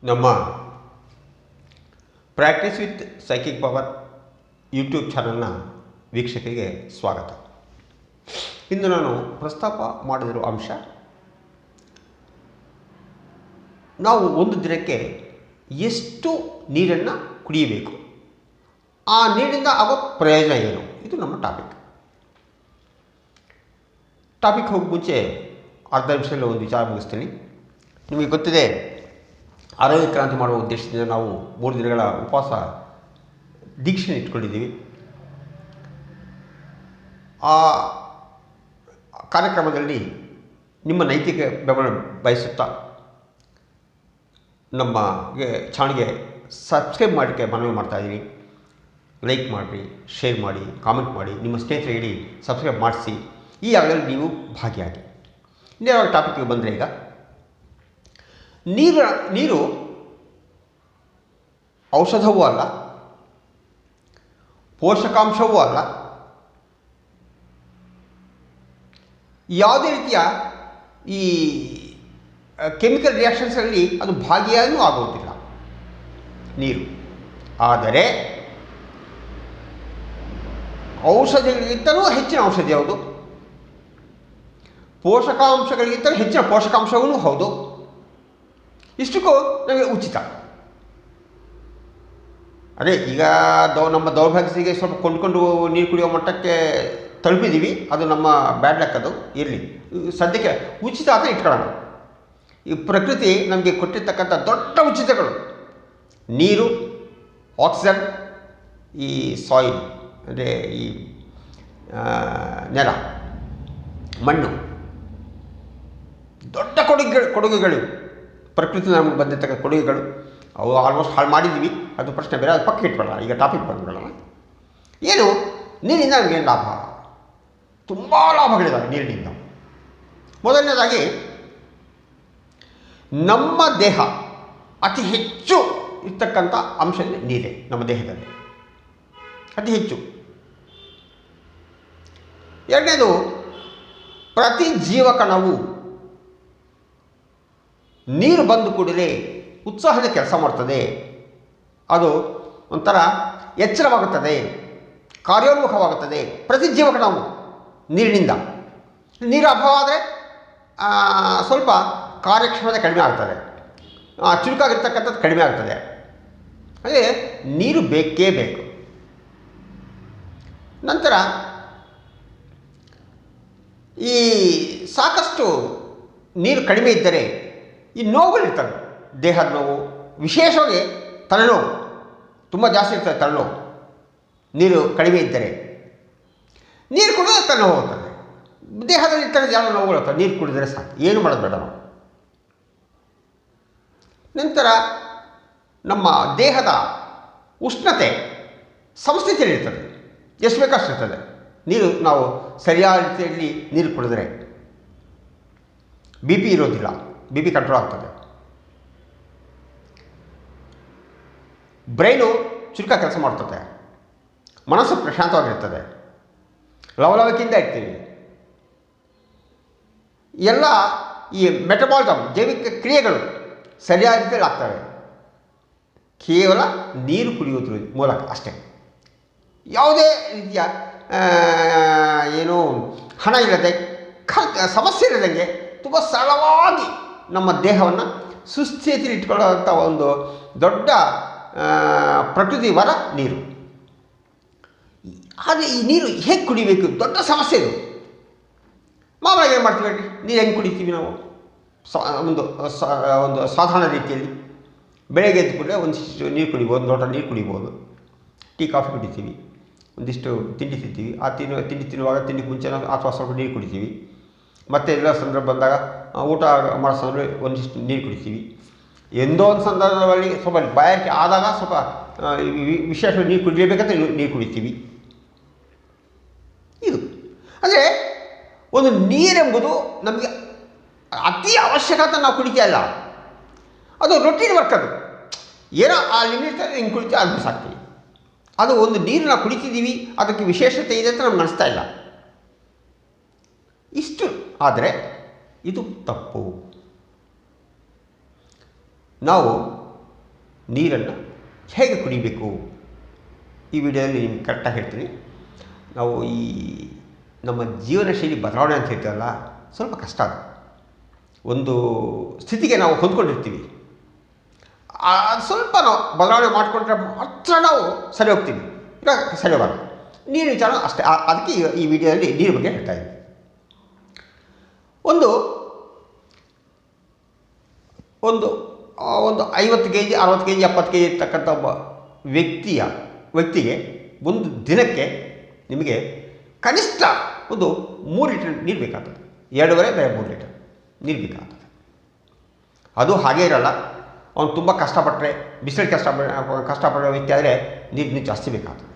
ನಮ್ಮ practice with psychic power YouTube ಚಾನಲ್ನ ವೀಕ್ಷಕರಿಗೆ ಸ್ವಾಗತ. ಇಂದು ನಾನು ಪ್ರಸ್ತಾಪ ಮಾಡಿರುವ ಅಂಶ, ನಾವು ಒಂದು ದಿನಕ್ಕೆ ಎಷ್ಟು ನೀರನ್ನು ಕುಡಿಯಬೇಕು, ಆ ನೀರಿನಿಂದ ಆಗೋ ಪ್ರಯೋಜನ ಏನು, ಇದು ನಮ್ಮ ಟಾಪಿಕ್ ಹೋಗಿ ಮುಂಚೆ ಅರ್ಧ ನಿಮಿಷದಲ್ಲಿ ಒಂದು ವಿಚಾರ ಮುಗಿಸ್ತೀನಿ. ನಿಮಗೆ ಗೊತ್ತಿದೆ, ಆರೋಗ್ಯ ಕ್ರಾಂತಿ ಮಾಡುವ ಉದ್ದೇಶದಿಂದ ನಾವು 3 ದಿನಗಳ ಉಪವಾಸ ದೀಕ್ಷೆ ಇಟ್ಕೊಂಡಿದ್ದೀವಿ. ಆ ಕಾರ್ಯಕ್ರಮದಲ್ಲಿ ನಿಮ್ಮ ನೈತಿಕ ಬೆಂಬಲ ಬಯಸುತ್ತಾ ನಮಗೆ ಚಾನಲ್ಗೆ ಸಬ್ಸ್ಕ್ರೈಬ್ ಮಾಡೋಕ್ಕೆ ಮನವಿ ಮಾಡ್ತಾಯಿದ್ದೀನಿ. ಲೈಕ್ ಮಾಡಿರಿ, ಶೇರ್ ಮಾಡಿ, ಕಾಮೆಂಟ್ ಮಾಡಿ, ನಿಮ್ಮ ಸ್ನೇಹಿತರಿಗೆ ಹೇಳಿ ಸಬ್ಸ್ಕ್ರೈಬ್ ಮಾಡಿಸಿ. ಈ ಆಗಲಿ ನೀವು ಭಾಗಿಯಾಗಿ. ನೇರವಾಗಿ ಟಾಪಿಕ್ಗೆ ಬಂದರೆ, ಈಗ ನೀರು ಔಷಧವೂ ಅಲ್ಲ, ಪೋಷಕಾಂಶವೂ ಅಲ್ಲ, ಯಾವುದೇ ರೀತಿಯ ಈ ಕೆಮಿಕಲ್ ರಿಯಾಕ್ಷನ್ಸಲ್ಲಿ ಅದು ಭಾಗಿಯಾಗೂ ಆಗುವುದಿಲ್ಲ ನೀರು. ಆದರೆ ಔಷಧಿಗಳಿಗಿಂತಲೂ ಹೆಚ್ಚಿನ ಔಷಧಿ ಹೌದು, ಪೋಷಕಾಂಶಗಳಿಗಿಂತಲೂ ಹೆಚ್ಚಿನ ಪೋಷಕಾಂಶವೂ ಹೌದು. ಇಷ್ಟಕ್ಕೂ ನಮಗೆ ಉಚಿತ. ಅದೇ ಈಗ ನಮ್ಮ ದೌರ್ಭಾಗ್ಯತೆಗೆ ಸ್ವಲ್ಪ ಕೊಂಡ್ಕೊಂಡು ನೀರು ಕುಡಿಯೋ ಮಟ್ಟಕ್ಕೆ ತಲುಪಿದ್ದೀವಿ. ಅದು ನಮ್ಮ ಬ್ಯಾಡ್ ಲಕ್, ಅದು ಇರಲಿ. ಸದ್ಯಕ್ಕೆ ಉಚಿತ ಅಂತ ಇಟ್ಕೊಳ್ಳೋಣ. ಈ ಪ್ರಕೃತಿ ನಮಗೆ ಕೊಟ್ಟಿರ್ತಕ್ಕಂಥ ದೊಡ್ಡ ಉಚಿತಗಳು: ನೀರು, ಆಕ್ಸಿಜನ್, ಈ ಸಾಯಿಲ್ ಅಂದರೆ ಈ ನೆಲ, ಮಣ್ಣು, ದೊಡ್ಡ ಕೊಡುಗೆಗಳು. ಪ್ರಕೃತಿ ನಮಗೆ ಬಂದಿರ್ತಕ್ಕಂಥ ಕೊಡುಗೆಗಳು. ಅವು ಆಲ್ಮೋಸ್ಟ್ ಹಾಳು ಮಾಡಿದ್ದೀವಿ, ಅದು ಪ್ರಶ್ನೆ ಬೇರೆ, ಅದು ಪಕ್ಕ ಇಟ್ಕೊಳ್ಳೋಣ. ಈಗ ಟಾಪಿಕ್ ಬಂದ್ಬಿಡೋಣ. ಏನು ನೀರಿನಿಂದ ನಮಗೇನು ಲಾಭ? ತುಂಬ ಲಾಭಗಳಿದ್ದಾವೆ ನೀರಿನಿಂದ. ಮೊದಲನೇದಾಗಿ, ನಮ್ಮ ದೇಹ ಅತಿ ಹೆಚ್ಚು ಇರ್ತಕ್ಕಂಥ ಅಂಶ ನೀರೇ. ನಮ್ಮ ದೇಹದಲ್ಲಿ ಅತಿ ಹೆಚ್ಚು. ಎರಡನೇದು, ಪ್ರತಿ ಜೀವಕಣವು ನೀರು ಬಂದು ಕೂಡಲೇ ಉತ್ಸಾಹದ ಕೆಲಸ ಮಾಡ್ತದೆ. ಅದು ಒಂಥರ ಎಚ್ಚರವಾಗುತ್ತದೆ, ಕಾರ್ಯೋನ್ಮುಖವಾಗುತ್ತದೆ. ಪ್ರತಿ ಜೀವಕಣವು ನೀರಿನಿಂದ. ನೀರು ಅಭಾವ ಆದರೆ ಸ್ವಲ್ಪ ಕಾರ್ಯಕ್ಷಮತೆ ಕಡಿಮೆ ಆಗ್ತದೆ, ಚುರುಕಾಗಿರ್ತಕ್ಕಂಥದ್ದು ಕಡಿಮೆ ಆಗ್ತದೆ. ಹಾಗೆ ನೀರು ಬೇಕೇ ಬೇಕು. ನಂತರ ಈ ಸಾಕಷ್ಟು ನೀರು ಕಡಿಮೆ ಇದ್ದರೆ ಈ ನೋವುಗಳಿರ್ತವೆ, ದೇಹದ ನೋವು, ವಿಶೇಷವಾಗಿ ತಲೆನೋವು ತುಂಬ ಜಾಸ್ತಿ ಇರ್ತದೆ. ತಲೆನೋವು ನೀರು ಕಡಿಮೆ ಇದ್ದರೆ, ನೀರು ಕುಡಿದ್ರೆ ತಲೆನೋವು ಹೋಗ್ತದೆ. ದೇಹದಲ್ಲಿ ಇರ್ತಕ್ಕಂಥ ಯಾವ ನೋವುಗಳು ಇರ್ತವೆ, ನೀರು ಕುಡಿದರೆ ಸಾಕು, ಏನು ಮಾಡೋದು ಬೇಡ ನಾವು. ನಂತರ ನಮ್ಮ ದೇಹದ ಉಷ್ಣತೆ ಸಮಸ್ಥಿತಿಯಲ್ಲಿರ್ತದೆ, ಎಷ್ಟು ಬೇಕಷ್ಟು ಇರ್ತದೆ. ನೀರು ನಾವು ಸರಿಯಾದ ರೀತಿಯಲ್ಲಿ ನೀರು ಕುಡಿದ್ರೆ ಬಿ ಪಿ ಇರೋದಿಲ್ಲ, ಬಿ ಪಿ ಕಂಟ್ರೋಲ್ ಆಗ್ತದೆ. ಬ್ರೈನು ಚುರುಕಾಗಿ ಕೆಲಸ ಮಾಡ್ತದೆ, ಮನಸ್ಸು ಪ್ರಶಾಂತವಾಗಿರ್ತದೆ, ಲವಲವಿಕೆಯಿಂದ ಇರ್ತೀವಿ. ಎಲ್ಲ ಈ ಮೆಟಬಾಲಿಸಮ್, ಜೈವಿಕ ಕ್ರಿಯೆಗಳು ಸರಿಯಾದ ರೀತಿಯಲ್ಲಿ ಆಗ್ತವೆ, ಕೇವಲ ನೀರು ಕುಡಿಯೋದ್ರ ಮೂಲಕ ಅಷ್ಟೇ. ಯಾವುದೇ ರೀತಿಯ ಏನು ಹಣ ಇಲ್ಲದೆ, ಸಮಸ್ಯೆ ಇಲ್ಲದಂಗೆ ತುಂಬ ಸರಳವಾಗಿ ನಮ್ಮ ದೇಹವನ್ನು ಸುಸ್ಥಿತಿಯಲ್ಲಿ ಇಟ್ಕೊಳ್ಳೋಂಥ ಒಂದು ದೊಡ್ಡ ಪ್ರಕೃತಿ ವರ ನೀರು. ಆದರೆ ಈ ನೀರು ಹೇಗೆ ಕುಡಿಬೇಕು, ದೊಡ್ಡ ಸಮಸ್ಯೆ ಇದು. ಮಾಮೂಲಾಗಿ ಏನು ಮಾಡ್ತೀವಿ ಹೇಳಿ, ನೀರು ಹೆಂಗೆ ಕುಡಿತೀವಿ ನಾವು? ಒಂದು ಸಾಧಾರಣ ರೀತಿಯಲ್ಲಿ ಬೆಳಗ್ಗೆ ಎದ್ದು ಕೂಡಲೇ ಒಂದಿಷ್ಟು ನೀರು ಕುಡಿಬೋದು, 1 ಲೋಟ ನೀರು ಕುಡಿಬೋದು. ಟೀ ಕಾಫಿ ಕುಡಿತೀವಿ, ಒಂದಿಷ್ಟು ತಿಂಡಿ ತಿಂತೀವಿ. ಆ ತಿಂಡಿ ತಿನ್ನುವಾಗ ತಿಂಡಿಗೆ ಮುಂಚೆ ಅಥವಾ ಸ್ವಲ್ಪ ನೀರು ಕುಡಿತೀವಿ. ಮತ್ತು ಎಲ್ಲ ಸಂದರ್ಭ ಬಂದಾಗ ಊಟ ಮಾಡೋ ಸಂದರ್ಭ ಒಂದಿಷ್ಟು ನೀರು ಕುಡಿತೀವಿ. ಎಂದೋ ಒಂದು ಸಂದರ್ಭದಲ್ಲಿ ಸ್ವಲ್ಪ ಬಾಯಾರಿಕೆ ಆದಾಗ ಸ್ವಲ್ಪ ವಿಶೇಷವಾಗಿ ನೀರು ಕುಡಿಯಬೇಕಂತ ನೀರು ಕುಡಿತೀವಿ. ಇದು ಅಂದರೆ ಒಂದು ನೀರೆಂಬುದು ನಮಗೆ ಅತಿ ಅವಶ್ಯಕತೆ. ನಾವು ಕುಡಿತಾ ಇಲ್ಲ, ಅದು ರೊಟೀನ್ ವರ್ಕ್. ಅದು ಏನೋ ಆ ಲಿಮಿಟ್ ಹಿಂಗೆ ಕುಡಿತೀವಿ, ಅದು ಸಾಕ್ತೀವಿ. ಅದು ಒಂದು ನೀರು ನಾವು ಕುಡಿತಿದ್ದೀವಿ, ಅದಕ್ಕೆ ವಿಶೇಷತೆ ಇದೆ ಅಂತ ನಮ್ಗೆ ಅನಿಸ್ತಾ ಇಲ್ಲ. ಇಷ್ಟು ಆದರೆ ಇದು ತಪ್ಪು. ನಾವು ನೀರನ್ನು ಹೇಗೆ ಕುಡಿಬೇಕು ಈ ವಿಡಿಯೋದಲ್ಲಿ ನಿಮ್ಗೆ ಕರೆಕ್ಟಾಗಿ ಹೇಳ್ತೀನಿ. ನಾವು ಈ ನಮ್ಮ ಜೀವನ ಶೈಲಿ ಬದಲಾವಣೆ ಅಂತ ಹೇಳ್ತೀವಲ್ಲ, ಸ್ವಲ್ಪ ಕಷ್ಟ ಅದು. ಒಂದು ಸ್ಥಿತಿಗೆ ನಾವು ಹೊಂದ್ಕೊಂಡಿರ್ತೀವಿ, ಸ್ವಲ್ಪ ನಾವು ಬದಲಾವಣೆ ಮಾಡಿಕೊಂಡ್ರೆ ಮಾತ್ರ ನಾವು ಸರಿ ಹೋಗ್ತೀವಿ, ಇಲ್ಲ ಸರಿ ಹೋಗಲ್ಲ. ನೀರು ವಿಚಾರ ಅಷ್ಟೇ. ಅದಕ್ಕೆ ಈ ವಿಡಿಯೋದಲ್ಲಿ ನೀರು ಬಗ್ಗೆ ಹೇಳ್ತಾ ಇದ್ದೀನಿ. ಒಂದು ಒಂದು ಒಂದು 50 kg 60 kg 70 kg ಇರ್ತಕ್ಕಂಥ ಒಬ್ಬ ವ್ಯಕ್ತಿಗೆ ಒಂದು ದಿನಕ್ಕೆ ನಿಮಗೆ ಕನಿಷ್ಠ ಒಂದು 3 ಲೀಟರ್ ನೀರು ಬೇಕಾಗ್ತದೆ. 2.5-3 ಲೀಟರ್ ನೀರು ಬೇಕಾಗ್ತದೆ. ಅದು ಹಾಗೇ ಇರಲ್ಲ. ಅವನು ತುಂಬ ಕಷ್ಟಪಟ್ಟರೆ, ಬಿಸಿಲು ಕಷ್ಟಪಡೋ ವ್ಯಕ್ತಿ ಆದರೆ ನೀರು ಜಾಸ್ತಿ ಬೇಕಾಗ್ತದೆ.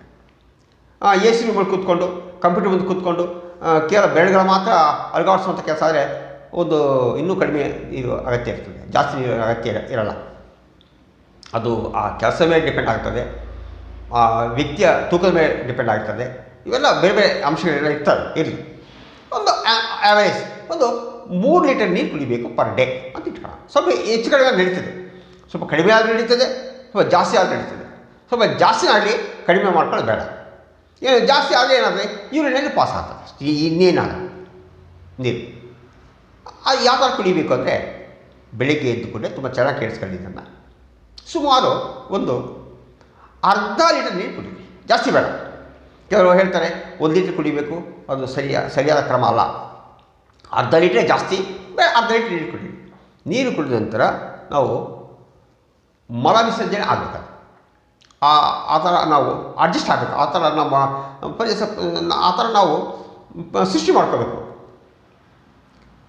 AC ರೂಮಲ್ಲಿ ಕೂತ್ಕೊಂಡು, ಕಂಪ್ಯೂಟರ್ ಮುಂದೆ ಕೂತ್ಕೊಂಡು ಕೇವಲ ಬೆರಳುಗಳು ಮಾತ್ರ ಅಲುಗಾಡಿಸುವಂಥ ಕೆಲಸ ಆದರೆ ಒಂದು ಇನ್ನೂ ಕಡಿಮೆ ನೀರು ಅಗತ್ಯ ಇರ್ತದೆ, ಜಾಸ್ತಿ ನೀರು ಅಗತ್ಯ ಇರಲ್ಲ. ಅದು ಆ ಕೆಲಸ ಮೇಲೆ ಡಿಪೆಂಡ್ ಆಗ್ತದೆ, ಆ ವ್ಯಕ್ತಿಯ ತೂಕದ ಮೇಲೆ ಡಿಪೆಂಡ್ ಆಗ್ತದೆ. ಇವೆಲ್ಲ ಬೇರೆ ಬೇರೆ ಅಂಶಗಳೆಲ್ಲ ಇರ್ತವೆ. ಇರಲಿ, ಒಂದು ಆ್ಯಾವರೇಜ್ ಒಂದು 3 ಲೀಟರ್ ನೀರು ಕುಡಿಬೇಕು ಪರ್ ಡೇ ಅಂತ ಇಟ್ಕೊಳ್ಳೋಣ. ಸ್ವಲ್ಪ ಹೆಚ್ಚು ಕಡಿಮೆ ನಡೀತದೆ, ಸ್ವಲ್ಪ ಕಡಿಮೆ ಆದರೂ ನಡೀತದೆ, ಸ್ವಲ್ಪ ಜಾಸ್ತಿ ಆದರೂ ನಡೀತದೆ. ಸ್ವಲ್ಪ ಜಾಸ್ತಿ ಆಗಲಿ, ಕಡಿಮೆ ಮಾಡ್ಕೊಳ್ಳೋದು ಬೇಡ. ಏನು ಜಾಸ್ತಿ ಆದರೆ ಏನಾದರೆ ಯೂರಿನಲ್ಲಿ ಪಾಸ್ ಆಗ್ತದೆ ಅಷ್ಟೇ, ಇನ್ನೇನಾಗ ನೀರು. ಅದು ಯಾವ ಥರ ಕುಡಿಬೇಕು ಅಂದರೆ, ಬೆಳಿಗ್ಗೆ ಎದ್ದುಕೊಂಡೆ ತುಂಬ ಚೆನ್ನಾಗಿ ಕೇಳಿಸ್ಕೊಂಡಿದ್ದನ್ನು ಸುಮಾರು ಒಂದು ಅರ್ಧ ಲೀಟರ್ ನೀರು ಕುಡೀರಿ, ಜಾಸ್ತಿ ಬೇಡ. ಕೆಲವರು ಹೇಳ್ತಾರೆ 1 ಲೀಟ್ರ್ ಕುಡಿಬೇಕು, ಅದು ಸರಿಯಾದ ಕ್ರಮ ಅಲ್ಲ. ಅರ್ಧ ಲೀಟ್ರೇ ಜಾಸ್ತಿ, ಬೇಡ, ಅರ್ಧ ಲೀಟ್ರ್ ನೀರು ಕುಡೀರಿ. ನೀರು ಕುಡಿದ ನಂತರ ನಾವು ಮಲ ವಿಸರ್ಜನೆ ಆಗಬೇಕು. ಆ ಥರ ನಾವು ಅಡ್ಜಸ್ಟ್ ಆಗಬೇಕು. ಆ ಥರ ನಮ್ಮ ಆ ಥರ ನಾವು ಸೃಷ್ಟಿ ಮಾಡ್ಕೋಬೇಕು.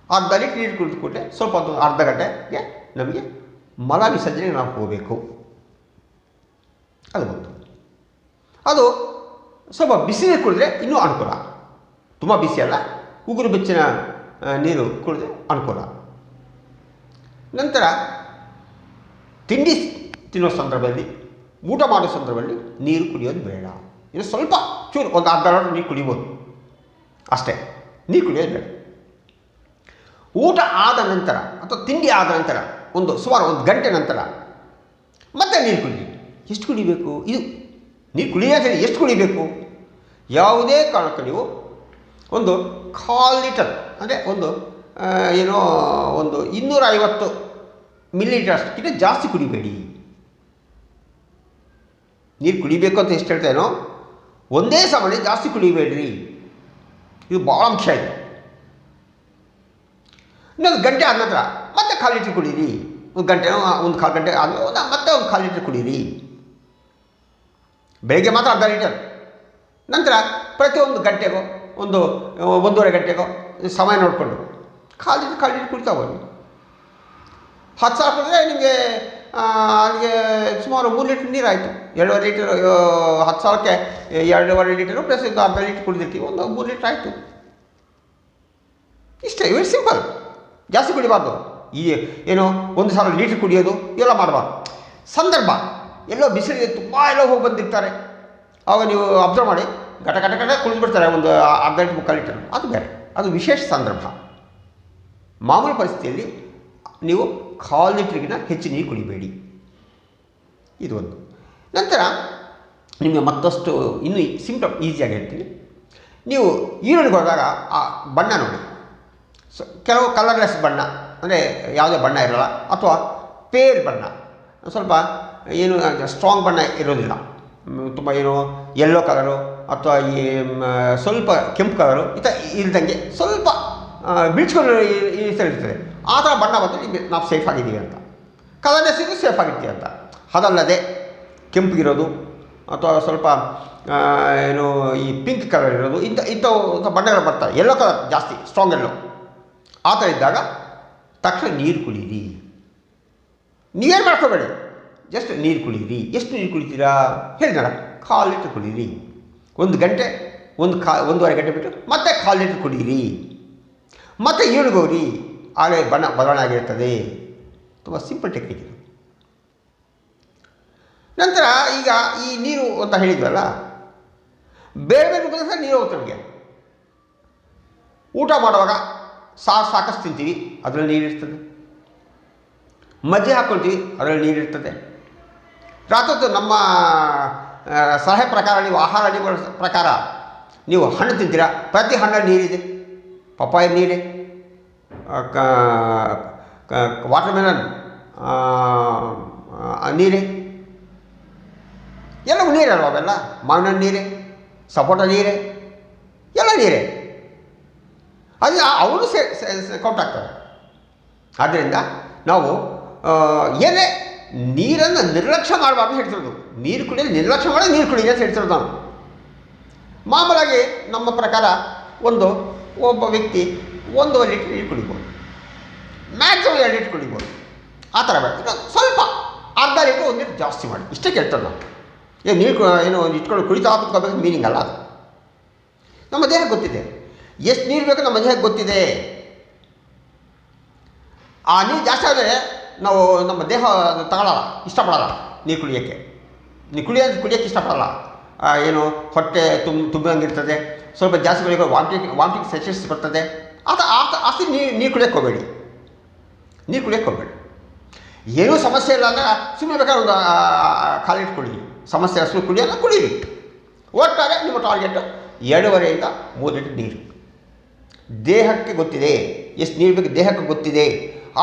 ಅರ್ಧ ಲೀಟ್ರ್ ನೀರು ಕುಡಿದುಕೊಂಡ್ರೆ ಸ್ವಲ್ಪ ಒಂದು ಅರ್ಧ ಗಂಟೆಗೆ ನಮಗೆ ಮಲ ವಿಸರ್ಜನೆಗೆ ನಾವು ಹೋಗಬೇಕು. ಅದು ಒಂದು. ಅದು ಸ್ವಲ್ಪ ಬಿಸಿ ನೀರು ಕುಡಿದ್ರೆ ಇನ್ನೂ ಅನುಕೂಲ. ತುಂಬ ಬಿಸಿ ಅಲ್ಲ, ಉಗುರು ಬೆಚ್ಚನ ನೀರು ಕುಡಿದ್ರೆ ಅನುಕೂಲ. ನಂತರ ತಿಂಡಿ ತಿನ್ನೋ ಸಂದರ್ಭದಲ್ಲಿ, ಊಟ ಮಾಡೋ ಸಂದರ್ಭದಲ್ಲಿ ನೀರು ಕುಡಿಯೋದು ಬೇಡ. ಇನ್ನು ಸ್ವಲ್ಪ ಚೂರು ಒಂದು ಅರ್ಧ ಲೀಟರ್ ನೀರು ಕುಡಿಬೋದು ಅಷ್ಟೇ, ನೀರು ಕುಡಿಯೋದು ಬೇಡ. ಊಟ ಆದ ನಂತರ ಅಥವಾ ತಿಂಡಿ ಆದ ನಂತರ ಸುಮಾರು 1 ಗಂಟೆ ನಂತರ ಮತ್ತೆ ನೀರು ಕುಡಿರಿ. ಎಷ್ಟು ಕುಡಿಬೇಕು? ಇದು ನೀರು ಕುಡಿಯೋದೇ ಎಷ್ಟು ಕುಡಿಬೇಕು? ಯಾವುದೇ ಕಾರಣಕ್ಕೂ ನೀವು ಒಂದು 1/4 ಲೀಟರ್ ಅಂದರೆ ಒಂದು 250 ಮಿಲಿಲೀಟರ್ ಅಷ್ಟಕ್ಕಿಂತ ಜಾಸ್ತಿ ಕುಡಿಬೇಡಿ. ನೀರು ಕುಡಿಬೇಕು ಅಂತ ಎಷ್ಟು ಹೇಳ್ತೇನೋ ಒಂದೇ ಸಮಯ ಜಾಸ್ತಿ ಕುಡಿಬೇಡ್ರಿ. ಇದು ಭಾಳ ಮುಖ್ಯ ಇದೆ. ಇನ್ನೊಂದು ಗಂಟೆ ಆದ ನಂತರ ಮತ್ತೆ 1/4 ಲೀಟ್ರ್ ಕುಡೀರಿ. 1 ಗಂಟೆ 1/4 ಗಂಟೆ ಆದಮೇಲೆ ಮತ್ತೆ 1/4 ಲೀಟ್ರ್ ಕುಡೀರಿ. ಬೆಳಗ್ಗೆ ಮಾತ್ರ ಅರ್ಧ ಲೀಟರ್. ನಂತರ ಪ್ರತಿಯೊಂದು ಗಂಟೆಗೋ 1.5 ಗಂಟೆಗೋ ಸಮಯ ನೋಡಿಕೊಂಡು 1/4 ಲೀಟ್ರ್ ಕುಡಿತಾ ಹೋಗಿ. 10 ಸಾವಿರ ಕುಡಿದ್ರೆ ನಿಮಗೆ ಅಲ್ಲಿಗೆ ಸುಮಾರು 3 ಲೀಟ್ರ್ ನೀರಾಯಿತು. 2.5 ಲೀಟರ್ 10 ಸಾವಿರಕ್ಕೆ 2.5 ಲೀಟರು ಪ್ಲಸ್ ಒಂದು ಅರ್ಧ ಲೀಟ್ರ್ ಕುಡಿದಿರ್ತೀವಿ, ಒಂದು 3 ಲೀಟ್ರ್ ಆಯಿತು. ಇಷ್ಟೇ, ಇವೆರಿ ಸಿಂಪಲ್. ಜಾಸ್ತಿ ಕುಡಿಬಾರ್ದು. ಒಂದು ಸಾವಿರ ಲೀಟ್ರ್ ಕುಡಿಯೋದು ಇವೆಲ್ಲ ಮಾಡಬಾರ್ದು. ಸಂದರ್ಭ ಎಲ್ಲೋ ಬಿಸಿಲಿಗೆ ತುಂಬ ಎಲ್ಲೋ ಹೋಗಿ ಬಂದಿರ್ತಾರೆ, ಆವಾಗ ನೀವು ಅಬ್ಸರ್ವ್ ಮಾಡಿ ಘಟ ಕುಡಿದ್ಬಿಡ್ತಾರೆ ಒಂದು ಅರ್ಧ ಲೀಟ್ರ್ 3/4 ಲೀಟರ್. ಅದು ಬೇರೆ, ಅದು ವಿಶೇಷ ಸಂದರ್ಭ. ಮಾಮೂಲಿ ಪರಿಸ್ಥಿತಿಯಲ್ಲಿ ನೀವು 1/4 ಲೀಟ್ರಿಗಿಂತ ಹೆಚ್ಚು ನೀರು ಕುಡಿಬೇಡಿ. ಇದು ಒಂದು. ನಂತರ ನಿಮಗೆ ಮತ್ತಷ್ಟು ಇನ್ನೂ ಸಿಂಪ್ಟಮ್ ಈಸಿಯಾಗಿ ಹೇಳ್ತೀನಿ. ನೀವು ಈರುಳ್ಳಿಗೆ ಹೋದಾಗ ಆ ಬಣ್ಣ ನೋಡಿ. ಕೆಲವು ಕಲರ್ಲೆಸ್ ಬಣ್ಣ ಅಂದರೆ ಯಾವುದೇ ಬಣ್ಣ ಇರೋಲ್ಲ, ಅಥವಾ ಪೇಲ್ ಬಣ್ಣ, ಸ್ವಲ್ಪ ಸ್ಟ್ರಾಂಗ್ ಬಣ್ಣ ಇರೋದಿಲ್ಲ. ತುಂಬ ಯೆಲ್ಲೋ ಕಲರು ಅಥವಾ ಸ್ವಲ್ಪ ಕೆಂಪು ಕಲರು ಇಲ್ದಂಗೆ ಸ್ವಲ್ಪ ಬಿಡ್ಸ್ಕೊಂಡು ಈ ಥರ ಇರ್ತದೆ. ಆ ಥರ ಬಣ್ಣ ಬಂದರೆ ನಿಮಗೆ ನಾವು ಸೇಫ್ ಆಗಿದ್ದೀವಿ ಅಂತ, ಕಲರ್ಲೆಸ್ ಇದ್ದು ಸೇಫ್ ಆಗಿರ್ತೀವಿ ಅಂತ. ಅದಲ್ಲದೆ ಕೆಂಪಿಗಿರೋದು ಅಥವಾ ಸ್ವಲ್ಪ ಈ ಪಿಂಕ್ ಕಲರ್ ಇರೋದು ಇಂಥ ಬಣ್ಣಗಳು ಬರ್ತವೆ. ಯೆಲ್ಲೋ ಕಲರ್ ಜಾಸ್ತಿ ಸ್ಟ್ರಾಂಗ್ ಯೆಲ್ಲೋ, ಆ ಥರ ಇದ್ದಾಗ ತಕ್ಷಣ ನೀರು ಕುಡೀರಿ. ನೀವೇನು ಮಾಡ್ಕೋಬೇಡಿ, ಜಸ್ಟ್ ನೀರು ಕುಡೀರಿ. ಎಷ್ಟು ನೀರು ಕುಡಿತೀರಾ ಹೇಳಿದಾರ? 1/4 ಲೀಟ್ರ್ ಕುಡೀರಿ. 1 ಗಂಟೆ 1.5 ಗಂಟೆ ಬಿಟ್ಟು ಮತ್ತೆ 1/4 ಲೀಟ್ರ್ ಕುಡೀರಿ. ಮತ್ತೆ ಈರುಳ್ಳಿಗೋರಿ, ಆಗಲೇ ಬಣ್ಣ ಬದಲಾವಣೆ ಆಗಿರ್ತದೆ. ತುಂಬ ಸಿಂಪಲ್ ಟೆಕ್ನಿಕ್ ಇದು. ನಂತರ ಈಗ ಈ ನೀರು ಅಂತ ಹೇಳಿದ್ವಲ್ಲ, ಬೇರೆ ಬೇರೆ ರೂಪದಲ್ಲಿ ನೀರು ಹೋಗುತ್ತೆ ನಮಗೆ. ಊಟ ಮಾಡುವಾಗ ಸಾಕಷ್ಟು ತಿಂತೀವಿ, ಅದರಲ್ಲಿ ನೀರಿರ್ತದೆ. ಮಜ್ಜಿಗೆ ಹಾಕ್ಕೊಳ್ತೀವಿ, ಅದರಲ್ಲಿ ನೀರಿರ್ತದೆ. ರಾತ್ರಿ ನಮ್ಮ ಸಲಹೆ ಪ್ರಕಾರ ನೀವು ಆಹಾರ ನಿಯಮಗಳ ಪ್ರಕಾರ ನೀವು ಹಣ್ಣು ತಿಂತೀರಾ, ಪ್ರತಿ ಹಣ್ಣಲ್ಲಿ ನೀರಿದೆ. ಪಪ್ಪಾಯ ನೀರೇ, ವಾಟರ್ ಮೆಲನ್ ನೀರೇ, ಎಲ್ಲವೂ ನೀರಲ್ವ ಅವೆಲ್ಲ. ಮಾವಿನ ನೀರೇ, ಸಪೋಟ ನೀರೇ, ಎಲ್ಲ ನೀರೇ. ಅದು ಅವರು ಕೌಂಟ್ ಆಗ್ತವೆ. ಆದ್ದರಿಂದ ನಾವು ಏನೇ ನೀರನ್ನು ನಿರ್ಲಕ್ಷ್ಯ ಮಾಡಬಾರ್ದು ಹೇಳ್ತಿರೋದು. ನೀರು ಕುಡಿಯೋದು ನಿರ್ಲಕ್ಷ್ಯ ಮಾಡಿ ನೀರು ಕುಡಿಯೋದು ಅಂತ ಹೇಳ್ತಿರೋದು ನಾವು. ಮಾಮೂಲಾಗಿ ನಮ್ಮ ಪ್ರಕಾರ ಒಬ್ಬ ವ್ಯಕ್ತಿ 1 ಲೀಟ್ರ್ ನೀರು ಕುಡಿಬೋದು, ಮ್ಯಾಕ್ಸಿಮಮ್ 2 ಲೀಟ್ರ್ ಕುಡಿಬೋದು. ಆ ಥರ ಬೇಡ, ಸ್ವಲ್ಪ ಅರ್ಧ ಲೀಟ್ರ್ 1 ಲೀಟ್ರ್ ಜಾಸ್ತಿ ಮಾಡಿ, ಇಷ್ಟೇ ಕೇಳ್ತಾರೆ ನಾವು. ನೀರು ಏನು ಇಟ್ಕೊಂಡು ಕುಡಿತಾ ಕುತ್ಕೋಬೇಕು ಮೀನಿಂಗ್ ಅಲ್ಲ ಅದು. ನಮ್ಮ ದೇಹಕ್ಕೆ ಗೊತ್ತಿದೆ ಎಷ್ಟು ನೀರು ಬೇಕು, ನಮ್ಮ ದೇಹಕ್ಕೆ ಗೊತ್ತಿದೆ. ಆ ನೀರು ಜಾಸ್ತಿ ಆದರೆ ನಾವು ನಮ್ಮ ದೇಹ ತಗೊಳ್ಳಲ್ಲ, ಇಷ್ಟಪಡಲ್ಲ ನೀರು ಕುಡಿಯೋಕ್ಕೆ. ನೀರು ಕುಡಿಯೋಕ್ಕೆ ಇಷ್ಟಪಡಲ್ಲ. ಏನು ಹೊಟ್ಟೆ ತುಂಬಿದಂಗಿರ್ತದೆ, ಸ್ವಲ್ಪ ಜಾಸ್ತಿ ಕುಡಿಯೋಕೆ ವಾಮಿಟಿಂಗ್ ಸೆನ್ಸೇಷನ್ಸ್ ಬರ್ತದೆ. ಅಷ್ಟು ನೀರು ಕುಡಿಯೋಕ್ಕೆ ಹೋಗಬೇಡಿ. ಏನೂ ಸಮಸ್ಯೆ ಇಲ್ಲ ಅಂದರೆ ಸುಮ್ಮನೆ ಬೇಕಾದ್ರೆ ಒಂದು ಖಾಲಿ ಇಟ್ಕೊಳ್ಳಿ. ಸಮಸ್ಯೆ ಅಷ್ಟು ಕುಡಿಯೋಲ್ಲ, ಕುಡೀರಿ. ಒಟ್ಟಾರೆ ನಿಮ್ಮ ಟಾರ್ಗೆಟ್ 2.5 ಇಂದ 3 ಲೀಟರ್ ನೀರು. ದೇಹಕ್ಕೆ ಗೊತ್ತಿದೆ ಎಷ್ಟು ನೀರು ಬೇಕು, ದೇಹಕ್ಕೆ ಗೊತ್ತಿದೆ.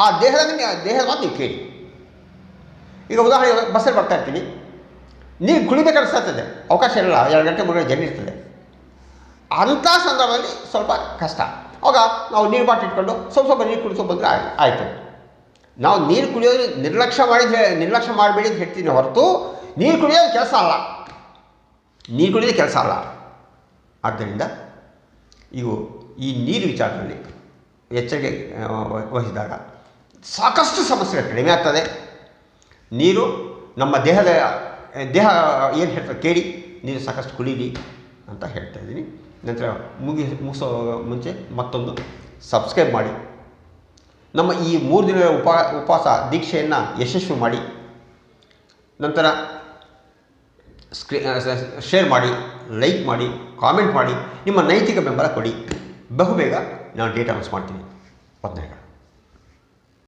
ಆ ದೇಹದ ಮಾತು ನೀವು ಕೇಳಿ. ಈಗ ಉದಾಹರಣೆ ಬಸ್ಸಲ್ಲಿ ಬರ್ತಾ ಇರ್ತೀನಿ, ನೀರು ಕುಡಿಬೇಕು ಅನಿಸ್ತದೆ, ಅವಕಾಶ ಇರಲ್ಲ, 2 ಗಂಟೆ 3 ಗಂಟೆ ಜರ್ನಿ ಇರ್ತದೆ. ಅಂಥ ಸಂದರ್ಭದಲ್ಲಿ ಸ್ವಲ್ಪ ಕಷ್ಟ. ಆವಾಗ ನಾವು ನೀರು ಬಾಟಲ್ ಇಟ್ಕೊಂಡು ಸ್ವಲ್ಪ ನೀರು ಕುಡಿಸೋ ಬಂದರೆ ಆಯಿತು. ನಾವು ನೀರು ಕುಡಿಯೋದು ನಿರ್ಲಕ್ಷ್ಯ ಮಾಡಬೇಡಿ ಅಂತ ಹೇಳ್ತೀನಿ ಹೊರತು ನೀರು ಕುಡಿಯೋದು ಕೆಲಸ ಅಲ್ಲ. ಆದ್ದರಿಂದ ಈ ನೀರು ವಿಚಾರದಲ್ಲಿ ಎಚ್ಚರಿಕೆ ವಹಿಸಿದಾಗ ಸಾಕಷ್ಟು ಸಮಸ್ಯೆಗಳು ಕಡಿಮೆ ಆಗ್ತದೆ. ನೀರು ನಮ್ಮ ದೇಹ ಏನು ಹೇಳ್ತಾರೆ ಕೇಳಿ, ನೀರು ಸಾಕಷ್ಟು ಕುಡೀರಿ ಅಂತ ಹೇಳ್ತಾ ಇದ್ದೀನಿ. ನಂತರ ಮುಗಿಸೋ ಮುಂಚೆ ಮತ್ತೊಂದು ಸಬ್ಸ್ಕ್ರೈಬ್ ಮಾಡಿ. ನಮ್ಮ ಈ 3 ದಿನಗಳ ಉಪವಾಸ ದೀಕ್ಷೆಯನ್ನು ಯಶಸ್ವಿ ಮಾಡಿ. ನಂತರ ಶೇರ್ ಮಾಡಿ, ಲೈಕ್ ಮಾಡಿ, ಕಾಮೆಂಟ್ ಮಾಡಿ, ನಿಮ್ಮ ನೈತಿಕ ಬೆಂಬಲ ಕೊಡಿ. ಬಹುಬೇಗ ನಾನು ಡೇಟ್ ಅನೌನ್ಸ್ ಮಾಡ್ತೀನಿ. ವಂದನೆಗಳು.